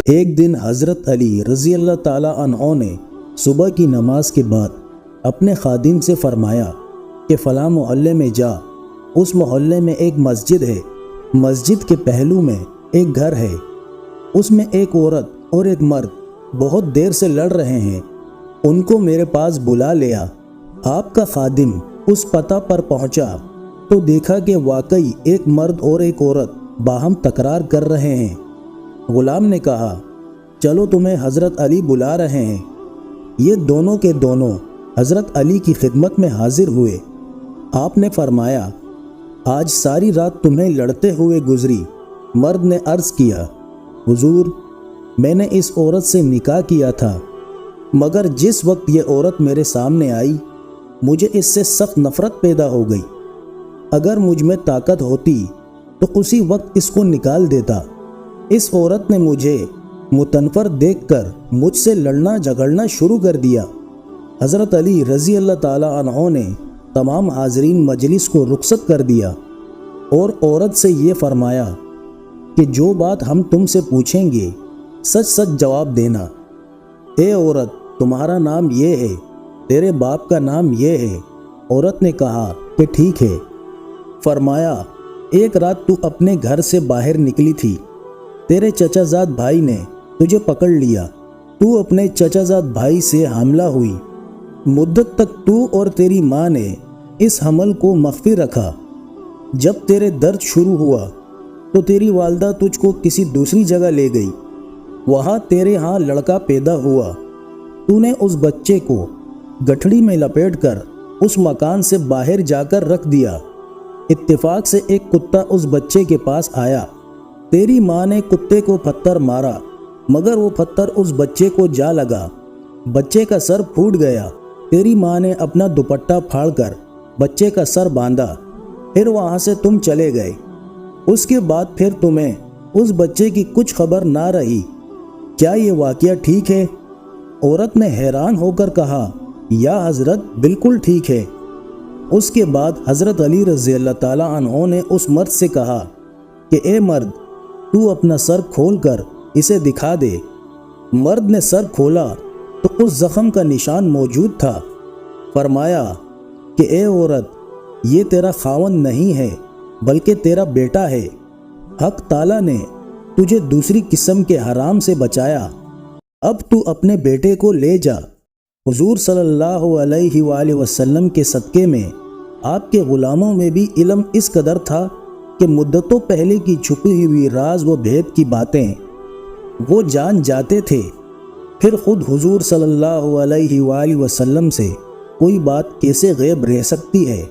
ایک دن حضرت علی رضی اللہ تعالیٰ عنہ نے صبح کی نماز کے بعد اپنے خادم سے فرمایا کہ فلاں محلے میں جا، اس محلے میں ایک مسجد ہے، مسجد کے پہلو میں ایک گھر ہے، اس میں ایک عورت اور ایک مرد بہت دیر سے لڑ رہے ہیں، ان کو میرے پاس بلا لیا۔ آپ کا خادم اس پتہ پر پہنچا تو دیکھا کہ واقعی ایک مرد اور ایک عورت باہم تکرار کر رہے ہیں۔ غلام نے کہا، چلو تمہیں حضرت علی بلا رہے ہیں۔ یہ دونوں کے دونوں حضرت علی کی خدمت میں حاضر ہوئے۔ آپ نے فرمایا، آج ساری رات تمہیں لڑتے ہوئے گزری۔ مرد نے عرض کیا، حضور میں نے اس عورت سے نکاح کیا تھا، مگر جس وقت یہ عورت میرے سامنے آئی مجھے اس سے سخت نفرت پیدا ہو گئی۔ اگر مجھ میں طاقت ہوتی تو اسی وقت اس کو نکال دیتا۔ اس عورت نے مجھے متنفر دیکھ کر مجھ سے لڑنا جھگڑنا شروع کر دیا۔ حضرت علی رضی اللہ تعالیٰ عنہ نے تمام حاضرین مجلس کو رخصت کر دیا اور عورت سے یہ فرمایا کہ جو بات ہم تم سے پوچھیں گے سچ سچ جواب دینا۔ اے عورت، تمہارا نام یہ ہے، تیرے باپ کا نام یہ ہے۔ عورت نے کہا کہ ٹھیک ہے۔ فرمایا، ایک رات تو اپنے گھر سے باہر نکلی تھی، تیرے چچا زاد بھائی نے تجھے پکڑ لیا، تو اپنے چچا زاد بھائی سے حاملہ ہوئی۔ مدت تک تو اور تیری ماں نے اس حمل کو مخفی رکھا۔ جب تیرے درد شروع ہوا تو تیری والدہ تجھ کو کسی دوسری جگہ لے گئی، وہاں تیرے ہاں لڑکا پیدا ہوا۔ تو نے اس بچے کو گٹھڑی میں لپیٹ کر اس مکان سے باہر جا کر رکھ دیا۔ اتفاق سے ایک کتا اس بچے کے پاس آیا، تیری ماں نے کتے کو پتھر مارا، مگر وہ پتھر اس بچے کو جا لگا، بچے کا سر پھوٹ گیا۔ تیری ماں نے اپنا دوپٹہ پھاڑ کر بچے کا سر باندھا، پھر وہاں سے تم چلے گئے۔ اس کے بعد پھر تمہیں اس بچے کی کچھ خبر نہ رہی، کیا یہ واقعہ ٹھیک ہے؟ عورت نے حیران ہو کر کہا، یا حضرت بالکل ٹھیک ہے۔ اس کے بعد حضرت علی رضی اللہ تعالیٰ عنہ نے اس مرد سے کہا کہ اے مرد، تو اپنا سر کھول کر اسے دکھا دے۔ مرد نے سر کھولا تو اس زخم کا نشان موجود تھا۔ فرمایا کہ اے عورت، یہ تیرا خاوند نہیں ہے بلکہ تیرا بیٹا ہے۔ حق تعالیٰ نے تجھے دوسری قسم کے حرام سے بچایا، اب تو اپنے بیٹے کو لے جا۔ حضور صلی اللہ علیہ وآلہ وسلم کے صدقے میں آپ کے غلاموں میں بھی علم اس قدر تھا کہ مدتوں پہلے کی چھپی ہوئی راز و بھید کی باتیں وہ جان جاتے تھے۔ پھر خود حضور صلی اللہ علیہ وآلہ وسلم سے کوئی بات کیسے غیب رہ سکتی ہے؟